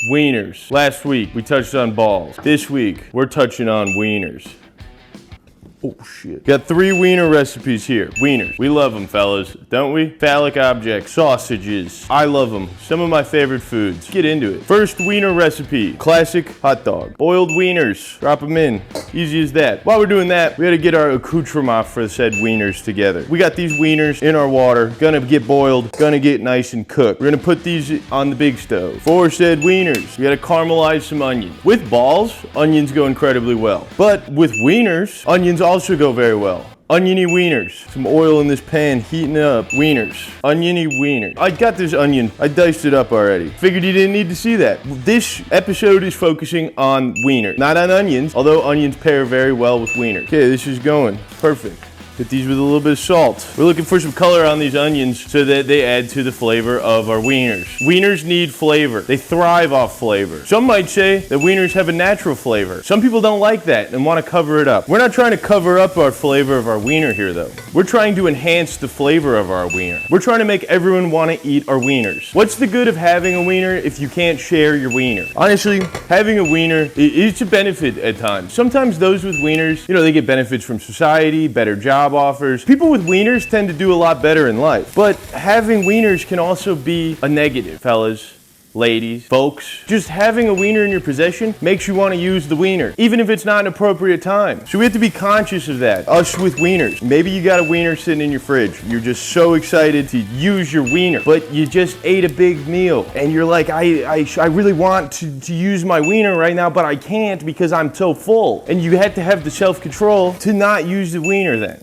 Wieners. Last week, we touched on balls. This week, we're touching on wieners. Oh shit. Got 3 wiener recipes here. Wieners. We love them, fellas, don't we? Phallic objects, sausages. I love them. Some of my favorite foods. Get into it. First wiener recipe. Classic hot dog. Boiled wieners. Drop them in. Easy as that. While we're doing that, we gotta get our accoutrement for said wieners together. We got these wieners in our water. Gonna get boiled. Gonna get nice and cooked. We're gonna put these on the big stove. For said wieners, we gotta caramelize some onions. With balls, onions go incredibly well. But with wieners, onions also go very well. Oniony wieners. Some oil in this pan, heating up. Wieners. Oniony wieners. I got this onion. I diced it up already. Figured you didn't need to see that. This episode is focusing on wieners, not on onions, although onions pair very well with wieners. Okay, this is going. Perfect. Hit these with a little bit of salt. We're looking for some color on these onions so that they add to the flavor of our wieners. Wieners need flavor. They thrive off flavor. Some might say that wieners have a natural flavor. Some people don't like that and want to cover it up. We're not trying to cover up our flavor of our wiener here though. We're trying to enhance the flavor of our wiener. We're trying to make everyone want to eat our wieners. What's the good of having a wiener if you can't share your wiener? Honestly, having a wiener, it's a benefit at times. Sometimes those with wieners, they get benefits from society, better job offers. People with wieners tend to do a lot better in life. But having wieners can also be a negative, fellas, ladies, folks. Just having a wiener in your possession makes you want to use the wiener, even if it's not an appropriate time. So we have to be conscious of that. Us with wieners. Maybe you got a wiener sitting in your fridge. You're just so excited to use your wiener, but you just ate a big meal and you're like, I really want to use my wiener right now, but I can't because I'm so full. And you had to have the self-control to not use the wiener then.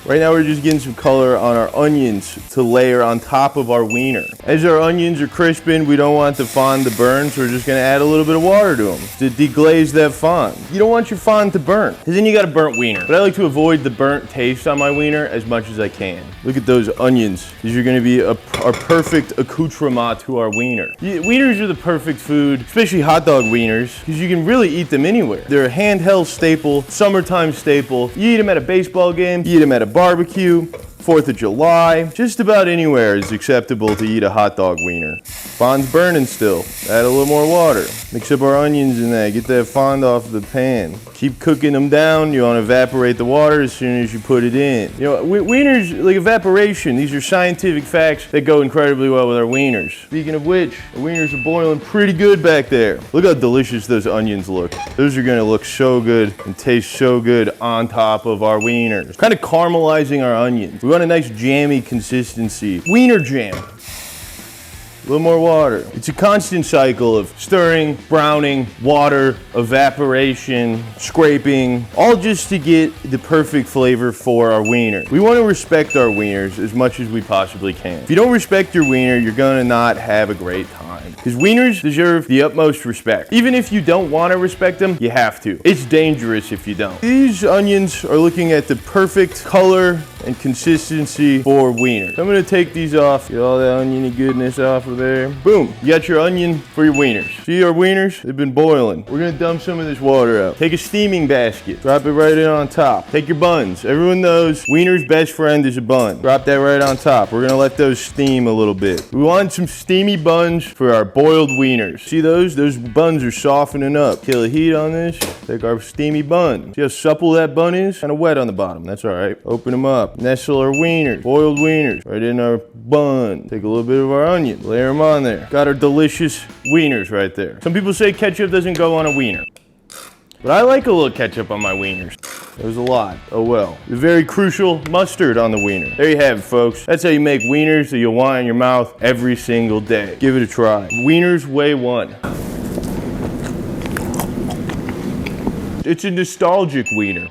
Right now we're just getting some color on our onions to layer on top of our wiener. As our onions are crisping, we don't want the fond to burn, so we're just gonna add a little bit of water to them to deglaze that fond. You don't want your fond to burn, because then you got a burnt wiener. But I like to avoid the burnt taste on my wiener as much as I can. Look at those onions. These are gonna be our perfect accoutrement to our wiener. Wieners are the perfect food, especially hot dog wieners, because you can really eat them anywhere. They're a handheld staple, summertime staple. You eat them at a baseball game, you eat them at a barbecue, 4th of July, just about anywhere is acceptable to eat a hot dog wiener. Fond's burning still. Add a little more water. Mix up our onions in that. Get that fond off the pan. Keep cooking them down. You want to evaporate the water as soon as you put it in. Wieners, like evaporation, these are scientific facts that go incredibly well with our wieners. Speaking of which, our wieners are boiling pretty good back there. Look how delicious those onions look. Those are going to look so good and taste so good on top of our wieners. Kind of caramelizing our onions. We want a nice jammy consistency. Wiener jam. A little more water. It's a constant cycle of stirring, browning, water, evaporation, scraping, all just to get the perfect flavor for our wiener. We want to respect our wieners as much as we possibly can. If you don't respect your wiener, you're gonna not have a great time. Because wieners deserve the utmost respect. Even if you don't want to respect them, you have to. It's dangerous if you don't. These onions are looking at the perfect color and consistency for wiener. So I'm gonna take these off, get all that oniony goodness off of there. Boom, you got your onion for your wieners. See our wieners? They've been boiling. We're gonna dump some of this water out. Take a steaming basket, drop it right in on top. Take your buns. Everyone knows wiener's best friend is a bun. Drop that right on top. We're gonna let those steam a little bit. We want some steamy buns for our boiled wieners. See those? Those buns are softening up. Kill the heat on this. Take our steamy bun. See how supple that bun is? Kind of wet on the bottom. That's all right. Open them up. Nestle our wieners, boiled wieners, right in our bun. Take a little bit of our onion, layer them on there. Got our delicious wieners right there. Some people say ketchup doesn't go on a wiener, but I like a little ketchup on my wieners. There's a lot. Oh well. The very crucial mustard on the wiener. There you have it, folks. That's how you make wieners that you'll want in your mouth every single day. Give it a try. Wieners way 1. It's a nostalgic wiener.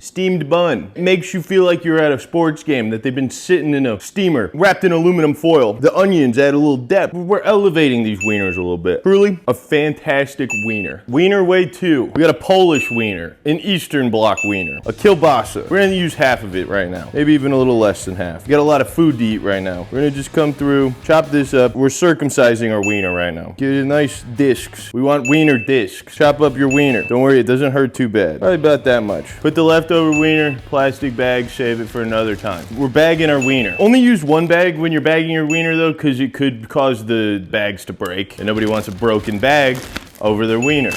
Steamed bun. It makes you feel like you're at a sports game, that they've been sitting in a steamer, wrapped in aluminum foil. The onions add a little depth. We're elevating these wieners a little bit. Truly, a fantastic wiener. Wiener way 2. We got a Polish wiener, an Eastern Bloc wiener, a kielbasa. We're gonna use half of it right now. Maybe even a little less than half. We got a lot of food to eat right now. We're gonna just come through, chop this up. We're circumcising our wiener right now. Give it nice discs. We want wiener discs. Chop up your wiener. Don't worry, it doesn't hurt too bad. Probably about that much. Put the leftovers leftover wiener, plastic bag, save it for another time. We're bagging our wiener. Only use one bag when you're bagging your wiener though, because it could cause the bags to break, and nobody wants a broken bag over their wiener.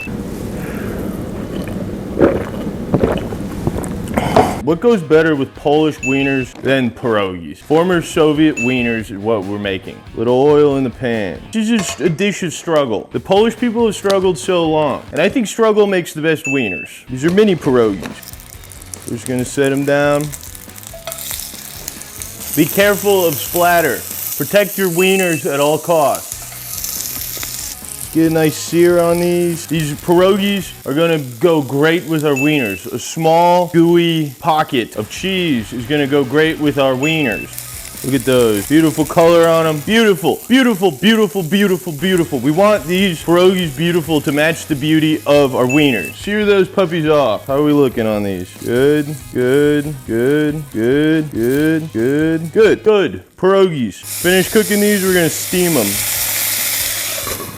What goes better with Polish wieners than pierogies? Former Soviet wieners is what we're making. Little oil in the pan. This is just a dish of struggle. The Polish people have struggled so long, and I think struggle makes the best wieners. These are mini pierogies. We're just gonna set them down. Be careful of splatter. Protect your wieners at all costs. Get a nice sear on these. These pierogies are gonna go great with our wieners. A small, gooey pocket of cheese is gonna go great with our wieners. Look at those. Beautiful color on them. Beautiful, beautiful, beautiful, beautiful, beautiful. We want these pierogies beautiful to match the beauty of our wieners. Sear those puppies off. How are we looking on these? Good, good, good, good, good, good, good, good. Pierogies. Finish cooking these, we're gonna steam them.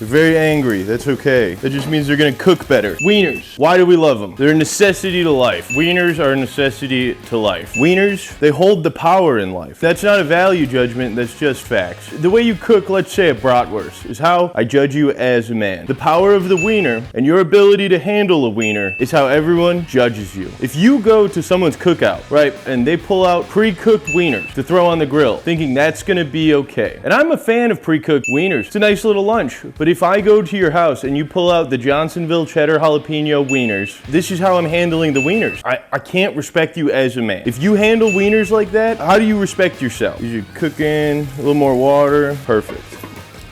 They're very angry, that's okay. That just means they're gonna cook better. Wieners, why do we love them? They're a necessity to life. Wieners are a necessity to life. Wieners, they hold the power in life. That's not a value judgment, that's just facts. The way you cook, let's say a bratwurst, is how I judge you as a man. The power of the wiener and your ability to handle a wiener is how everyone judges you. If you go to someone's cookout, right, and they pull out pre-cooked wieners to throw on the grill, thinking that's gonna be okay. And I'm a fan of pre-cooked wieners. It's a nice little lunch, but if I go to your house and you pull out the Johnsonville cheddar jalapeno wieners, this is how I'm handling the wieners. I can't respect you as a man. If you handle wieners like that, how do you respect yourself? You're cooking, a little more water, perfect.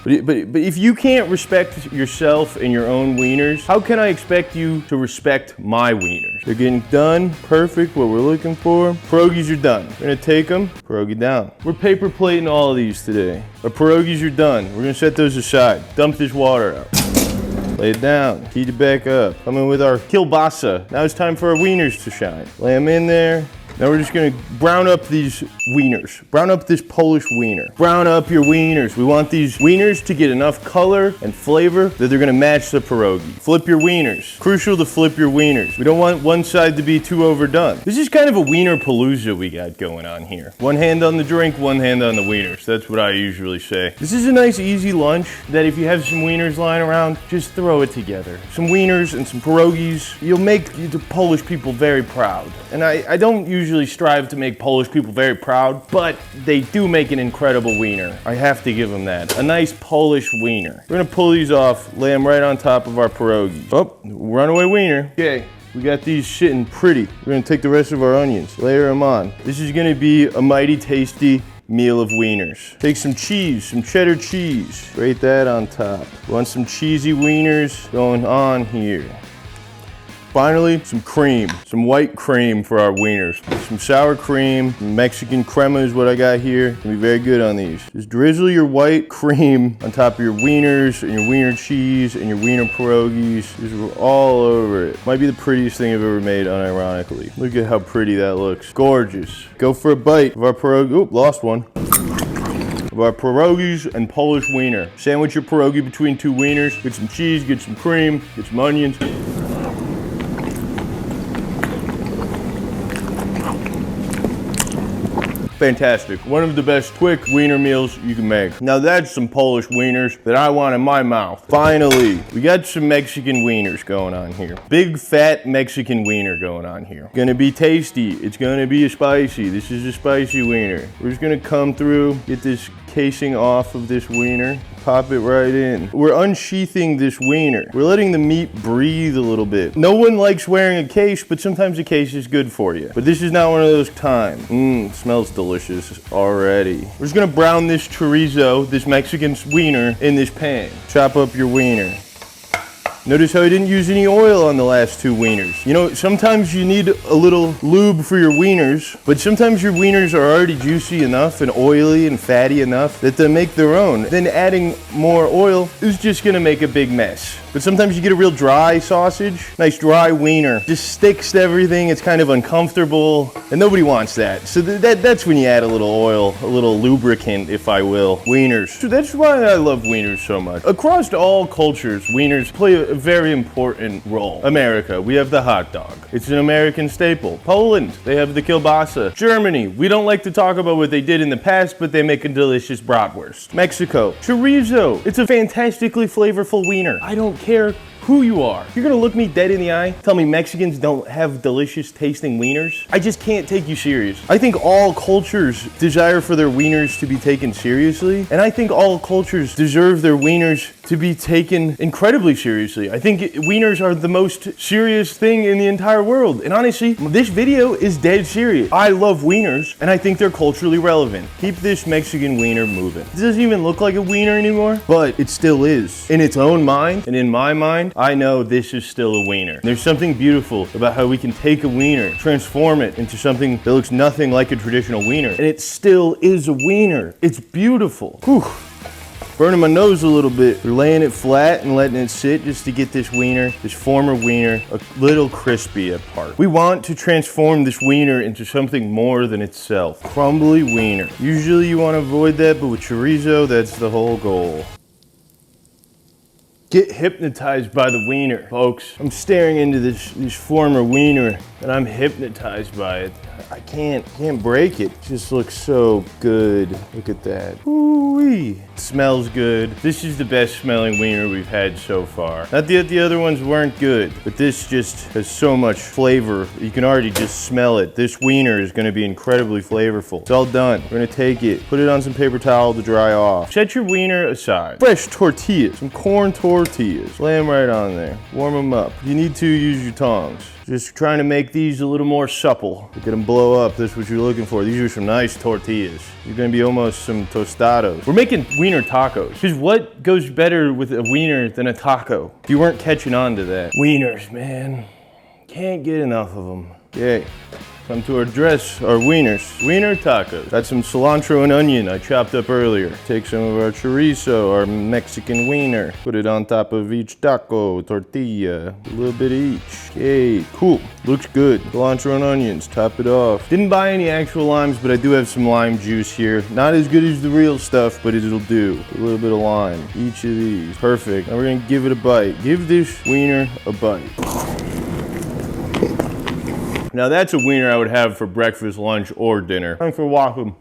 But if you can't respect yourself and your own wieners, how can I expect you to respect my wieners? They're getting done, perfect, what we're looking for. Pierogies are done. We're gonna take them, pierogi down. We're paper plating all of these today. Our pierogies are done. We're gonna set those aside. Dump this water out. Lay it down, heat it back up. Come in with our kielbasa. Now it's time for our wieners to shine. Lay them in there. Now we're just gonna brown up these wieners. Brown up this Polish wiener. Brown up your wieners. We want these wieners to get enough color and flavor that they're gonna match the pierogi. Flip your wieners. Crucial to flip your wieners. We don't want one side to be too overdone. This is kind of a Wienerpalooza we got going on here. One hand on the drink, one hand on the wieners. That's what I usually say. This is a nice easy lunch that if you have some wieners lying around, just throw it together. Some wieners and some pierogies. You'll make the Polish people very proud. And I don't usually strive to make Polish people very proud, but they do make an incredible wiener. I have to give them that. A nice Polish wiener. We're gonna pull these off, lay them right on top of our pierogi. Oh, runaway wiener. Okay, we got these sitting pretty. We're gonna take the rest of our onions, layer them on. This is gonna be a mighty tasty meal of wieners. Take some cheese, some cheddar cheese. Grate that on top. We want some cheesy wieners going on here. Finally, some cream, some white cream for our wieners. Some sour cream, Mexican crema is what I got here. It's gonna be very good on these. Just drizzle your white cream on top of your wieners and your wiener cheese and your wiener pierogies. Just all over it. Might be the prettiest thing I've ever made, unironically. Look at how pretty that looks. Gorgeous. Go for a bite of our pierogi. Oop, lost one. Of our pierogies and Polish wiener. Sandwich your pierogi between two wieners. Get some cheese, get some cream, get some onions. Fantastic. One of the best quick wiener meals you can make. Now that's some Polish wieners that I want in my mouth. Finally, we got some Mexican wieners going on here. Big fat Mexican wiener going on here. Gonna be tasty. It's gonna be spicy. This is a spicy wiener. We're just gonna come through, get this casing off of this wiener. Pop it right in. We're unsheathing this wiener. We're letting the meat breathe a little bit. No one likes wearing a case, but sometimes a case is good for you. But this is not one of those times. Smells delicious already. We're just gonna brown this chorizo, this Mexican wiener, in this pan. Chop up your wiener. Notice how I didn't use any oil on the last two wieners. You know, sometimes you need a little lube for your wieners, but sometimes your wieners are already juicy enough and oily and fatty enough that they make their own. Then adding more oil is just gonna make a big mess. But sometimes you get a real dry sausage, nice dry wiener. Just sticks to everything, it's kind of uncomfortable, and nobody wants that. So that's when you add a little oil, a little lubricant, if I will. Wieners. So that's why I love wieners so much. Across all cultures, wieners play a very important role. America, we have the hot dog. It's an American staple. Poland, they have the kielbasa. Germany, we don't like to talk about what they did in the past, but they make a delicious bratwurst. Mexico, chorizo. It's a fantastically flavorful wiener. I don't care who you are. You're gonna look me dead in the eye, tell me Mexicans don't have delicious tasting wieners? I just can't take you serious. I think all cultures desire for their wieners to be taken seriously, and I think all cultures deserve their wieners to be taken incredibly seriously. I think wieners are the most serious thing in the entire world, and honestly, this video is dead serious. I love wieners, and I think they're culturally relevant. Keep this Mexican wiener moving. It doesn't even look like a wiener anymore, but it still is. In its own mind, and in my mind, I know this is still a wiener. There's something beautiful about how we can take a wiener, transform it into something that looks nothing like a traditional wiener, and it still is a wiener. It's beautiful. Whew. Burning my nose a little bit. We're laying it flat and letting it sit just to get this wiener, this former wiener, a little crispy apart. We want to transform this wiener into something more than itself. Crumbly wiener. Usually you want to avoid that, but with chorizo, that's the whole goal. Get hypnotized by the wiener, folks. I'm staring into this former wiener and I'm hypnotized by it. I can't break it. It just looks so good. Look at that. Ooh-wee. It smells good. This is the best smelling wiener we've had so far. Not that the other ones weren't good, but this just has so much flavor. You can already just smell it. This wiener is gonna be incredibly flavorful. It's all done. We're gonna take it, put it on some paper towel to dry off. Set your wiener aside. Fresh tortillas, some corn tortillas. Lay them right on there. Warm them up. If you need to, use your tongs. Just trying to make these a little more supple. Get them blow up, that's what you're looking for. These are some nice tortillas. You're gonna be almost some tostados. We're making wiener tacos. Because what goes better with a wiener than a taco? If you weren't catching on to that. Wieners, man. Can't get enough of them. Okay. Time to address our wieners. Wiener tacos. Got some cilantro and onion I chopped up earlier. Take some of our chorizo, our Mexican wiener. Put it on top of each taco, tortilla. A little bit of each. Okay, cool. Looks good. Cilantro and onions, top it off. Didn't buy any actual limes, but I do have some lime juice here. Not as good as the real stuff, but it'll do. A little bit of lime. Each of these. Perfect. Now we're gonna give it a bite. Give this wiener a bite. Now that's a wiener I would have for breakfast, lunch, or dinner. Thanks for watching.